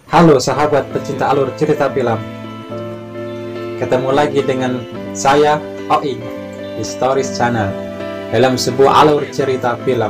Halo sahabat pecinta alur cerita film. Ketemu lagi dengan saya Oi di Stories Channel dalam sebuah alur cerita film.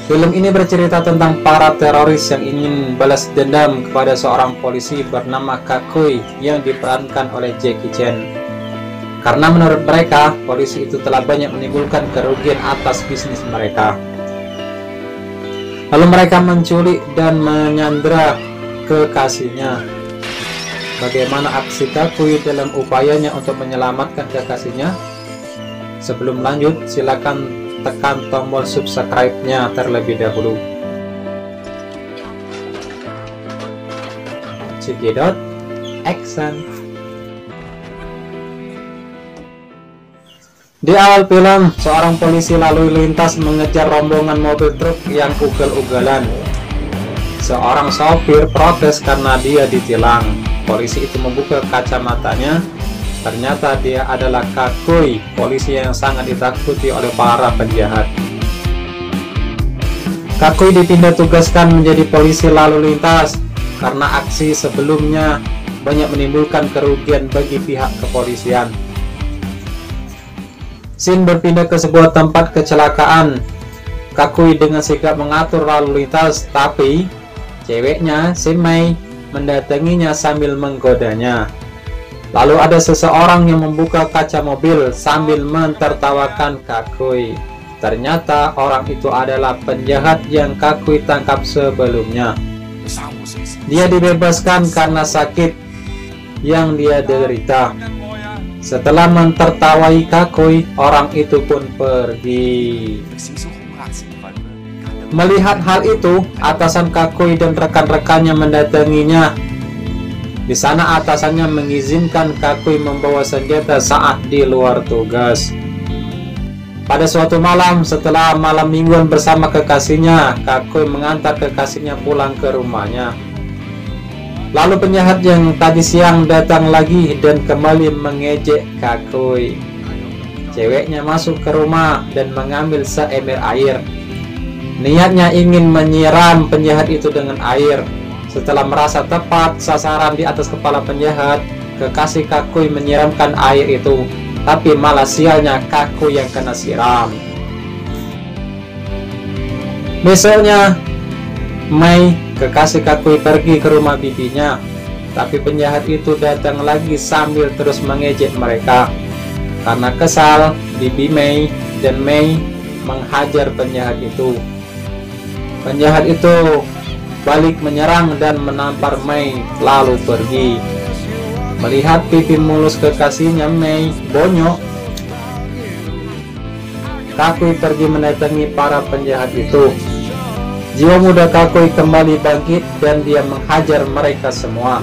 Film ini bercerita tentang para teroris yang ingin balas dendam kepada seorang polisi bernama Kakui yang diperankan oleh Jackie Chan. Karena menurut mereka, polisi itu telah banyak menimbulkan kerugian atas bisnis mereka. Lalu mereka menculik dan menyandra kekasihnya. Bagaimana aksi Kakui dalam upayanya untuk menyelamatkan kekasihnya? Sebelum lanjut, silakan tekan tombol subscribe-nya terlebih dahulu. Cekidot action. Di awal film, seorang polisi lalu lintas mengejar rombongan mobil truk yang ugal-ugalan. Seorang sopir protes karena dia ditilang. Polisi itu membuka kacamatanya. Ternyata dia adalah Kakui, polisi yang sangat ditakuti oleh para penjahat. Kakui dipindah tugaskan menjadi polisi lalu lintas karena aksi sebelumnya banyak menimbulkan kerugian bagi pihak kepolisian. Scene berpindah ke sebuah tempat kecelakaan. Kakui dengan sigap mengatur lalu lintas, tapi ceweknya, si Mei, mendatanginya sambil menggodanya. Lalu ada seseorang yang membuka kaca mobil sambil mentertawakan Kakui. Ternyata orang itu adalah penjahat yang Kakui tangkap sebelumnya. Dia dibebaskan karena sakit yang dia derita. Setelah mentertawai Kakui, orang itu pun pergi. Melihat hal itu, atasan Kakui dan rekan-rekannya mendatanginya. Di sana atasannya mengizinkan Kakui membawa senjata saat di luar tugas. Pada suatu malam, setelah malam mingguan bersama kekasihnya, Kakui mengantar kekasihnya pulang ke rumahnya. Lalu penjahat yang tadi siang datang lagi dan kembali mengejek Kakui. Ceweknya masuk ke rumah dan mengambil seember air. Niatnya ingin menyiram penjahat itu dengan air. Setelah merasa tepat sasaran di atas kepala penjahat, kekasih Kakui menyiramkan air itu. Tapi malah sialnya Kakui yang kena siram. Besoknya, Mei, kekasih Kakui, pergi ke rumah bibinya. Tapi penjahat itu datang lagi sambil terus mengejek mereka. Karena kesal, bibi Mei dan Mei menghajar penjahat itu. Penjahat itu balik menyerang dan menampar Mei lalu pergi. Melihat pipi mulus kekasihnya, Mei bonyok. Kakui pergi mendatangi para penjahat itu. Jiwa muda Kakui kembali bangkit dan dia menghajar mereka semua.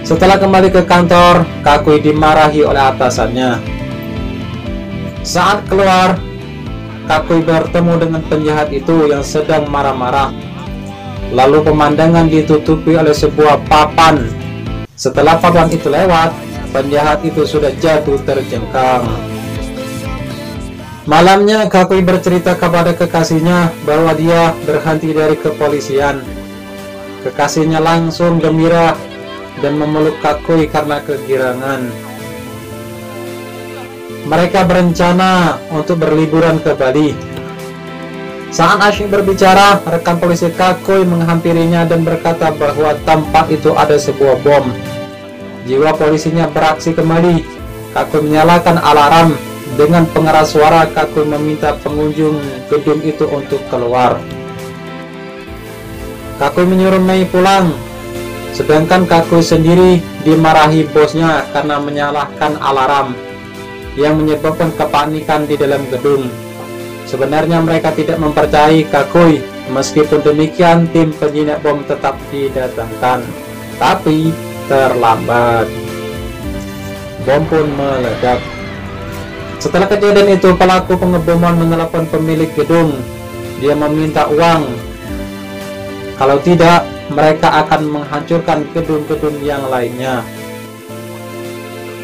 Setelah kembali ke kantor, Kakui dimarahi oleh atasannya. Saat keluar, Kakui bertemu dengan penjahat itu yang sedang marah-marah. Lalu pemandangan ditutupi oleh sebuah papan. Setelah papan itu lewat, penjahat itu sudah jatuh terjengkang. Malamnya, Kakui bercerita kepada kekasihnya bahwa dia berhenti dari kepolisian. Kekasihnya langsung gembira dan memeluk Kakui karena kegirangan. Mereka berencana untuk berliburan ke Bali. Saat asyik berbicara, rekan polisi Kakui menghampirinya dan berkata bahwa tempat itu ada sebuah bom. Jiwa polisinya beraksi kembali. Kakui menyalakan alarm. Dengan pengeras suara, Kakui meminta pengunjung gedung itu untuk keluar. Kakui menyuruh Mei pulang. Sedangkan Kakui sendiri dimarahi bosnya karena menyalahkan alarm yang menyebabkan kepanikan di dalam gedung. Sebenarnya mereka tidak mempercayai Kakui. Meskipun demikian, tim penjinak bom tetap didatangkan. Tapi terlambat. Bom pun meledak. Setelah kejadian itu, pelaku pengeboman menelepon pemilik gedung. Dia meminta uang. Kalau tidak, mereka akan menghancurkan gedung-gedung yang lainnya.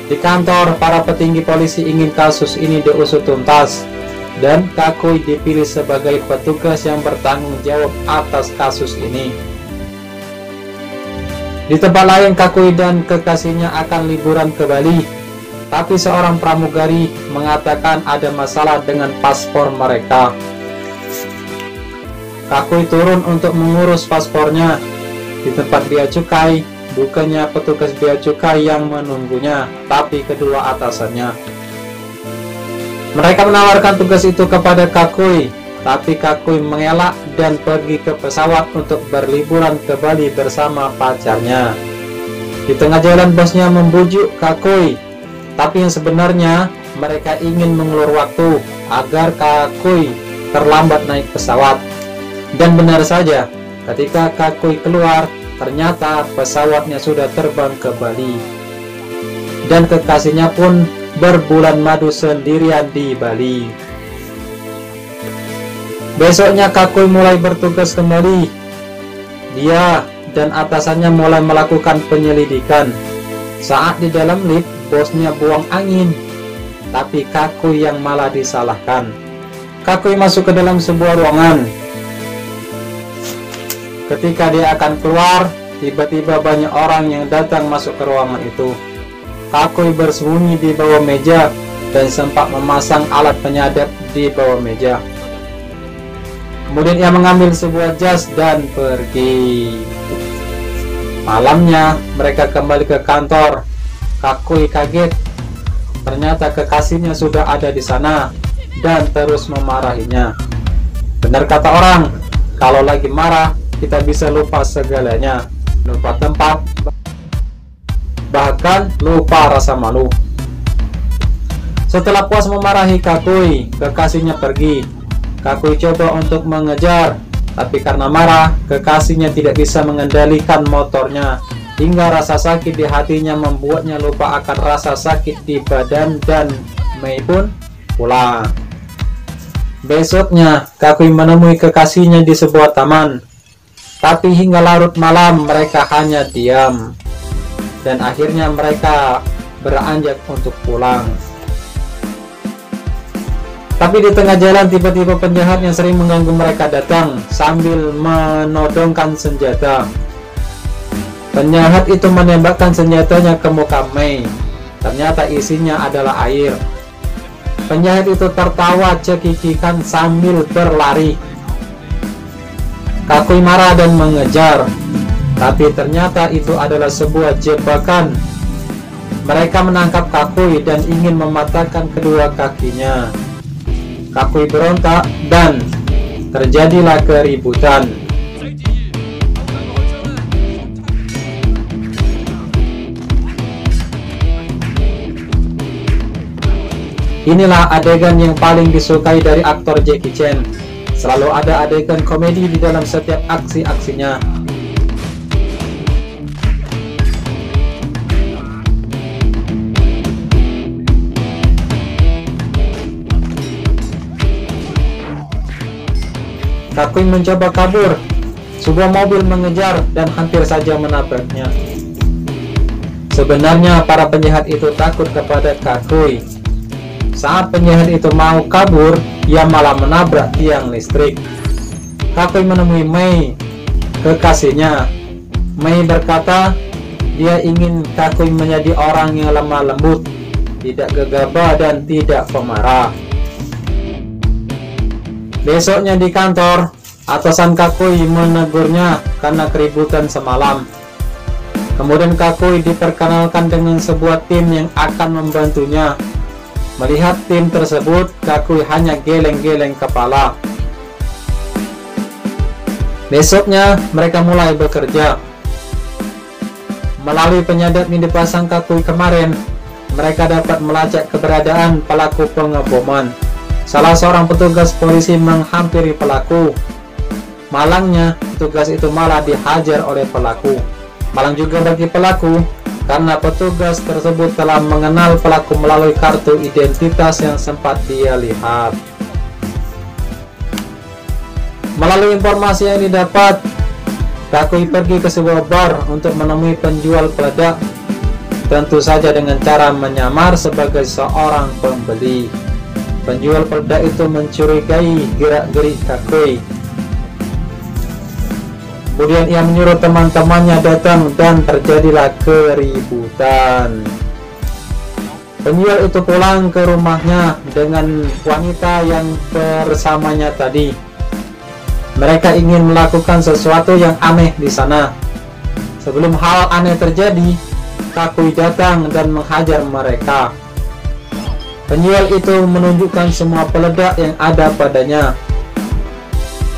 Di kantor, para petinggi polisi ingin kasus ini diusut tuntas, dan Kakui dipilih sebagai petugas yang bertanggung jawab atas kasus ini. Di tempat lain, Kakui dan kekasihnya akan liburan ke Bali, tapi seorang pramugari mengatakan ada masalah dengan paspor mereka. Kakui turun untuk mengurus paspornya. Di tempat bea cukai, bukannya petugas bea cukai yang menunggunya, tapi kedua atasannya. Mereka menawarkan tugas itu kepada Kakui, tapi Kakui mengelak dan pergi ke pesawat untuk berliburan ke Bali bersama pacarnya. Di tengah jalan, bosnya membujuk Kakui, tapi yang sebenarnya mereka ingin mengulur waktu agar Kakui terlambat naik pesawat. Dan benar saja, ketika Kakui keluar, ternyata pesawatnya sudah terbang ke Bali. Dan kekasihnya pun berbulan madu sendirian di Bali. Besoknya Kakui mulai bertugas kembali. Dia dan atasannya mulai melakukan penyelidikan. Saat di dalam lift, bosnya buang angin, tapi Kakui yang malah disalahkan. Kakui masuk ke dalam sebuah ruangan. Ketika dia akan keluar, tiba-tiba banyak orang yang datang masuk ke ruangan itu. Kakui bersembunyi di bawah meja dan sempat memasang alat penyadap di bawah meja. Kemudian ia mengambil sebuah jas dan pergi. Malamnya, mereka kembali ke kantor. Kakui kaget. Ternyata kekasihnya sudah ada di sana dan terus memarahinya. Benar kata orang, kalau lagi marah, kita bisa lupa segalanya, lupa tempat, bahkan lupa rasa malu. Setelah puas memarahi Kakui, kekasihnya pergi. Kakui coba untuk mengejar, tapi karena marah, kekasihnya tidak bisa mengendalikan motornya, hingga rasa sakit di hatinya membuatnya lupa akan rasa sakit di badan, dan Mei pun pulang. Besoknya, Kakui menemui kekasihnya di sebuah taman. Tapi hingga larut malam mereka hanya diam. Dan akhirnya mereka beranjak untuk pulang. Tapi di tengah jalan tiba-tiba penjahat yang sering mengganggu mereka datang sambil menodongkan senjata. Penjahat itu menembakkan senjatanya ke muka Mei. Ternyata isinya adalah air. Penjahat itu tertawa cekikikan sambil berlari. Kakui marah dan mengejar, tapi ternyata itu adalah sebuah jebakan. Mereka menangkap Kakui dan ingin mematahkan kedua kakinya. Kakui berontak dan terjadilah keributan. Inilah adegan yang paling disukai dari aktor Jackie Chan. Selalu ada adegan komedi di dalam setiap aksi-aksinya. Kakui mencoba kabur. Sebuah mobil mengejar dan hampir saja menabraknya. Sebenarnya para penjahat itu takut kepada Kakui. Saat penjahat itu mau kabur, ia malah menabrak tiang listrik. Kakui menemui Mei, kekasihnya. Mei berkata, dia ingin Kakui menjadi orang yang lemah lembut, tidak gegabah dan tidak pemarah. Besoknya di kantor, atasan Kakui menegurnya karena keributan semalam. Kemudian Kakui diperkenalkan dengan sebuah tim yang akan membantunya. Melihat tim tersebut, Kakui hanya geleng-geleng kepala. Besoknya, mereka mulai bekerja. Melalui penyadap yang dipasang Kakui kemarin, mereka dapat melacak keberadaan pelaku pengeboman. Salah seorang petugas polisi menghampiri pelaku. Malangnya, petugas itu malah dihajar oleh pelaku. Malang juga bagi pelaku, karena petugas tersebut telah mengenal pelaku melalui kartu identitas yang sempat dia lihat. Melalui informasi yang didapat, Kakui pergi ke sebuah bar untuk menemui penjual peledak, tentu saja dengan cara menyamar sebagai seorang pembeli. Penjual peledak itu mencurigai gerak-gerik Kakui. Kemudian ia menyuruh teman-temannya datang dan terjadilah keributan. Penjual itu pulang ke rumahnya dengan wanita yang bersamanya tadi. Mereka ingin melakukan sesuatu yang aneh di sana. Sebelum hal aneh terjadi, Kakui datang dan menghajar mereka. Penjual itu menunjukkan semua peledak yang ada padanya.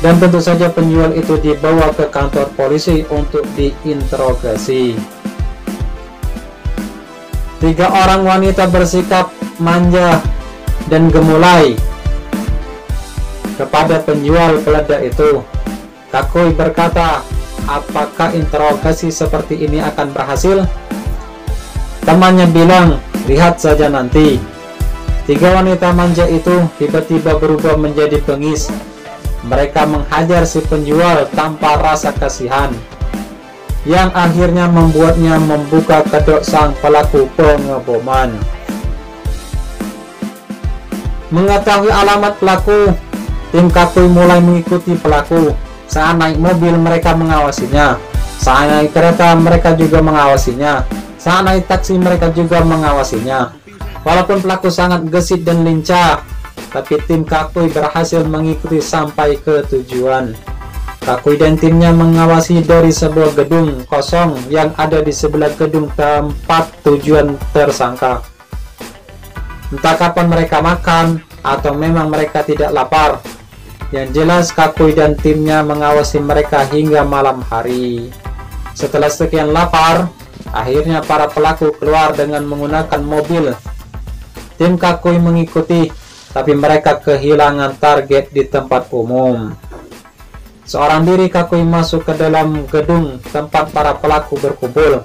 Dan tentu saja penjual itu dibawa ke kantor polisi untuk diinterogasi. 3 orang wanita bersikap manja dan gemulai kepada penjual peledak itu. Kakui berkata, apakah interogasi seperti ini akan berhasil? Temannya bilang, lihat saja nanti. 3 wanita manja itu tiba-tiba berubah menjadi bengis. Mereka menghajar si penjual tanpa rasa kasihan, yang akhirnya membuatnya membuka kedok sang pelaku pengeboman. Mengetahui alamat pelaku, tim Kakui mulai mengikuti pelaku. Saat naik mobil mereka mengawasinya, saat naik kereta mereka juga mengawasinya, saat naik taksi mereka juga mengawasinya. Walaupun pelaku sangat gesit dan lincah, tapi tim Kakui berhasil mengikuti sampai ke tujuan. Kakui dan timnya mengawasi dari sebuah gedung kosong yang ada di sebelah gedung tempat tujuan tersangka. Entah kapan mereka makan atau memang mereka tidak lapar. Yang jelas Kakui dan timnya mengawasi mereka hingga malam hari. Setelah sekian lapar, akhirnya para pelaku keluar dengan menggunakan mobil. Tim Kakui mengikuti, tapi mereka kehilangan target di tempat umum. Seorang diri Kakui masuk ke dalam gedung tempat para pelaku berkumpul.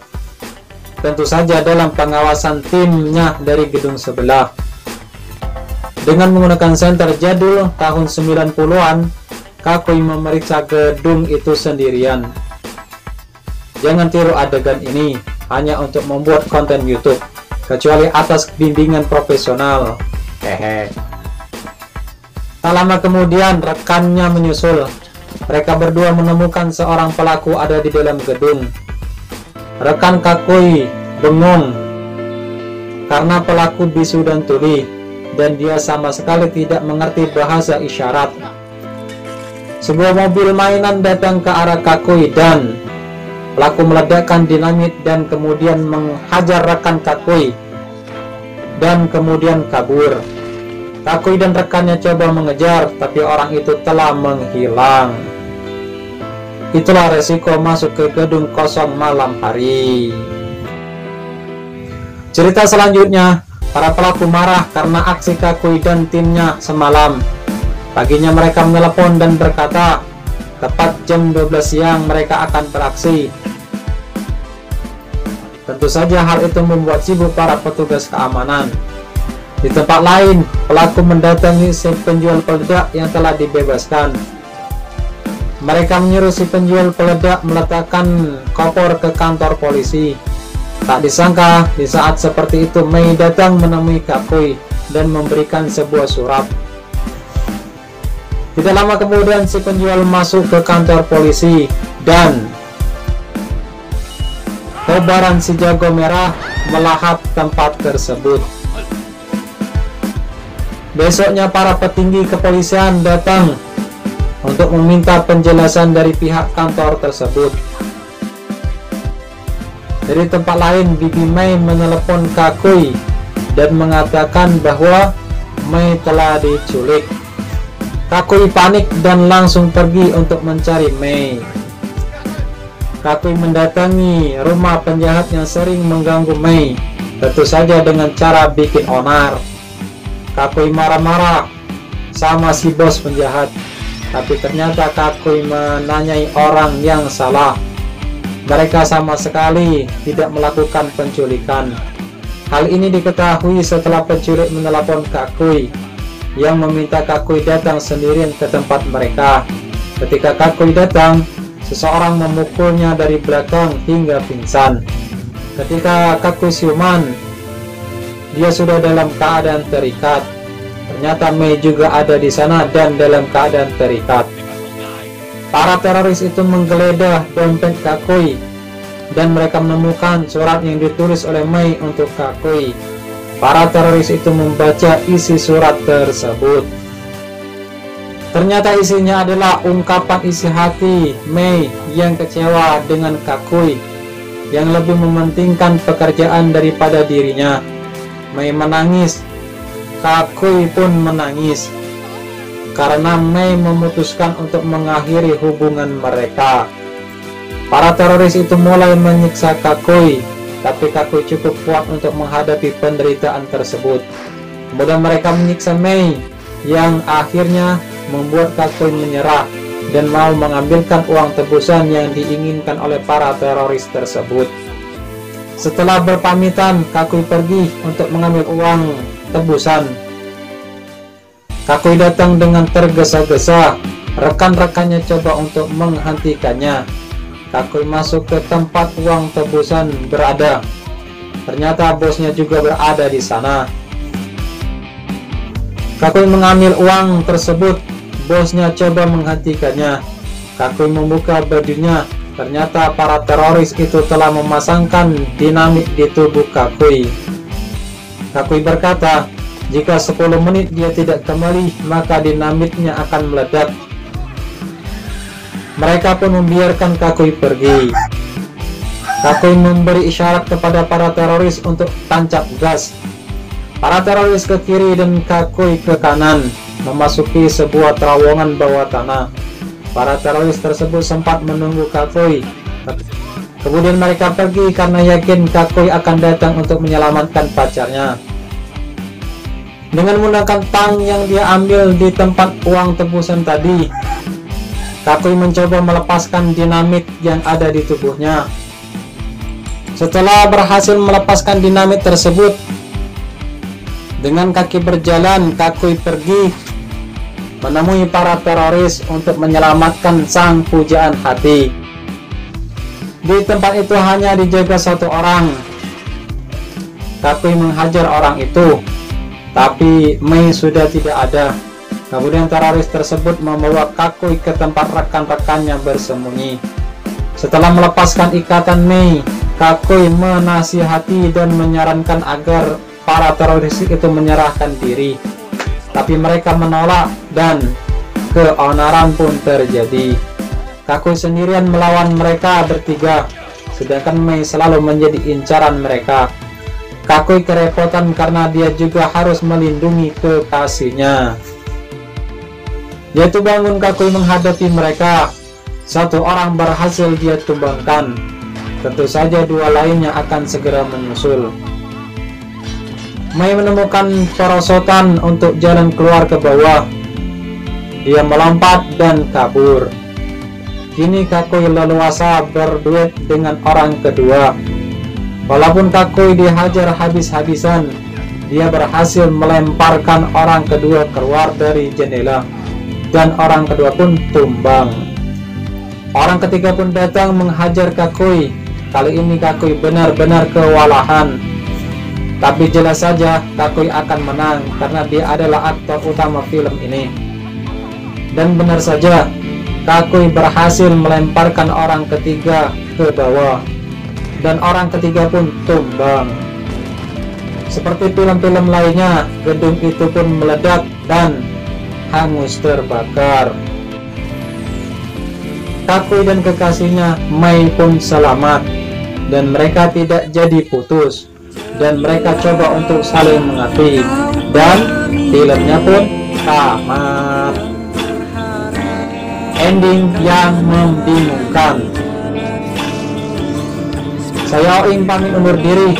Tentu saja dalam pengawasan timnya dari gedung sebelah. Dengan menggunakan senter jadul tahun 90-an, Kakui memeriksa gedung itu sendirian. Jangan tiru adegan ini hanya untuk membuat konten YouTube, kecuali atas bimbingan profesional. Hehe. Tak lama kemudian rekannya menyusul. Mereka berdua menemukan seorang pelaku ada di dalam gedung. Rekan Kakui bengong karena pelaku bisu dan tuli, dan dia sama sekali tidak mengerti bahasa isyarat. Sebuah mobil mainan datang ke arah Kakui dan pelaku meledakkan dinamit dan kemudian menghajar rekan Kakui dan kemudian kabur. Kakui dan rekannya coba mengejar, tapi orang itu telah menghilang. Itulah resiko masuk ke gedung kosong malam hari. Cerita selanjutnya, para pelaku marah karena aksi Kakui dan timnya semalam. Paginya mereka menelepon dan berkata, tepat jam 12 siang mereka akan beraksi. Tentu saja hal itu membuat sibuk para petugas keamanan. Di tempat lain, pelaku mendatangi si penjual peledak yang telah dibebaskan. Mereka menyuruh si penjual peledak meletakkan koper ke kantor polisi. Tak disangka, di saat seperti itu Mei datang menemui Kakui dan memberikan sebuah surat. Tidak lama kemudian si penjual masuk ke kantor polisi dan kobaran si jago merah melahap tempat tersebut. Besoknya para petinggi kepolisian datang untuk meminta penjelasan dari pihak kantor tersebut. Dari tempat lain, Bibi Mei menelepon Kakui dan mengatakan bahwa Mei telah diculik. Kakui panik dan langsung pergi untuk mencari Mei. Kakui mendatangi rumah penjahat yang sering mengganggu Mei, tentu saja dengan cara bikin onar. Kakui marah-marah sama si bos penjahat, tapi ternyata Kakui menanyai orang yang salah. Mereka sama sekali tidak melakukan penculikan. Hal ini diketahui setelah penculik menelepon Kakui yang meminta Kakui datang sendirian ke tempat mereka. Ketika Kakui datang, seseorang memukulnya dari belakang hingga pingsan. Ketika Kakui siuman, dia sudah dalam keadaan terikat. Ternyata Mei juga ada di sana dan dalam keadaan terikat. Para teroris itu menggeledah dompet Kakui dan mereka menemukan surat yang ditulis oleh Mei untuk Kakui. Para teroris itu membaca isi surat tersebut. Ternyata isinya adalah ungkapan isi hati Mei yang kecewa dengan Kakui, yang lebih mementingkan pekerjaan daripada dirinya. Mei menangis, Kakui pun menangis, karena Mei memutuskan untuk mengakhiri hubungan mereka. Para teroris itu mulai menyiksa Kakui, tapi Kakui cukup kuat untuk menghadapi penderitaan tersebut. Kemudian mereka menyiksa Mei, yang akhirnya membuat Kakui menyerah dan mau mengambilkan uang tebusan yang diinginkan oleh para teroris tersebut. Setelah berpamitan, Kakui pergi untuk mengambil uang tebusan. Kakui datang dengan tergesa-gesa. Rekan-rekannya coba untuk menghentikannya. Kakui masuk ke tempat uang tebusan berada. Ternyata bosnya juga berada di sana. Kakui mengambil uang tersebut. Bosnya coba menghentikannya. Kakui membuka bajunya. Ternyata para teroris itu telah memasangkan dinamit di tubuh Kakui. Kakui berkata, jika 10 menit dia tidak kembali, maka dinamitnya akan meledak. Mereka pun membiarkan Kakui pergi. Kakui memberi isyarat kepada para teroris untuk tancap gas. Para teroris ke kiri dan Kakui ke kanan, memasuki sebuah terowongan bawah tanah. Para teroris tersebut sempat menunggu Kakui. Kemudian mereka pergi karena yakin Kakui akan datang untuk menyelamatkan pacarnya. Dengan menggunakan tang yang dia ambil di tempat uang tebusan tadi, Kakui mencoba melepaskan dinamit yang ada di tubuhnya. Setelah berhasil melepaskan dinamit tersebut, dengan kaki berjalan, Kakui pergi menemui para teroris untuk menyelamatkan sang pujaan hati. Di tempat itu hanya dijaga satu orang. Kakui menghajar orang itu, tapi Mei sudah tidak ada. Kemudian teroris tersebut membawa Kakui ke tempat rekan-rekannya bersembunyi. Setelah melepaskan ikatan Mei, Kakui menasihati dan menyarankan agar para teroris itu menyerahkan diri. Tapi mereka menolak dan keonaran pun terjadi. Kakui sendirian melawan mereka bertiga, sedangkan Mei selalu menjadi incaran mereka. Kakui kerepotan karena dia juga harus melindungi kekasihnya. Yaitu bangun Kakui menghadapi mereka. Satu orang berhasil dia tumbangkan. Tentu saja dua lainnya akan segera menyusul. Mei menemukan perosotan untuk jalan keluar ke bawah. Dia melompat dan kabur. Kini Kakui leluasa berduet dengan orang kedua. Walaupun Kakui dihajar habis-habisan, dia berhasil melemparkan orang kedua keluar dari jendela, dan orang kedua pun tumbang. Orang ketiga pun datang menghajar Kakui. Kali ini Kakui benar-benar kewalahan. Tapi jelas saja Kakui akan menang karena dia adalah aktor utama film ini. Dan benar saja, Kakui berhasil melemparkan orang ketiga ke bawah, dan orang ketiga pun tumbang. Seperti film-film lainnya, gedung itu pun meledak dan hangus terbakar. Kakui dan kekasihnya Mei pun selamat, dan mereka tidak jadi putus. Dan mereka coba untuk saling mengakui, dan filmnya pun tamat. Ending yang membingungkan. Saya Oing pamit undur diri.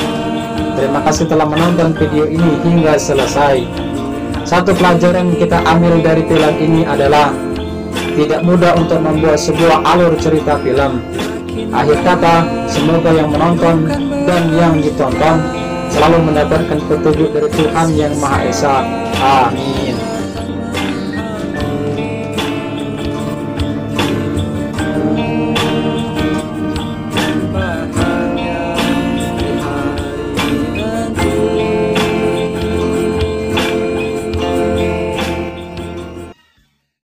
Terima kasih telah menonton video ini hingga selesai. Satu pelajaran kita ambil dari film ini adalah tidak mudah untuk membuat sebuah alur cerita film. Akhir kata, semoga yang menonton dan yang ditonton selalu mendapatkan petunjuk dari Tuhan Yang Maha Esa. Amin.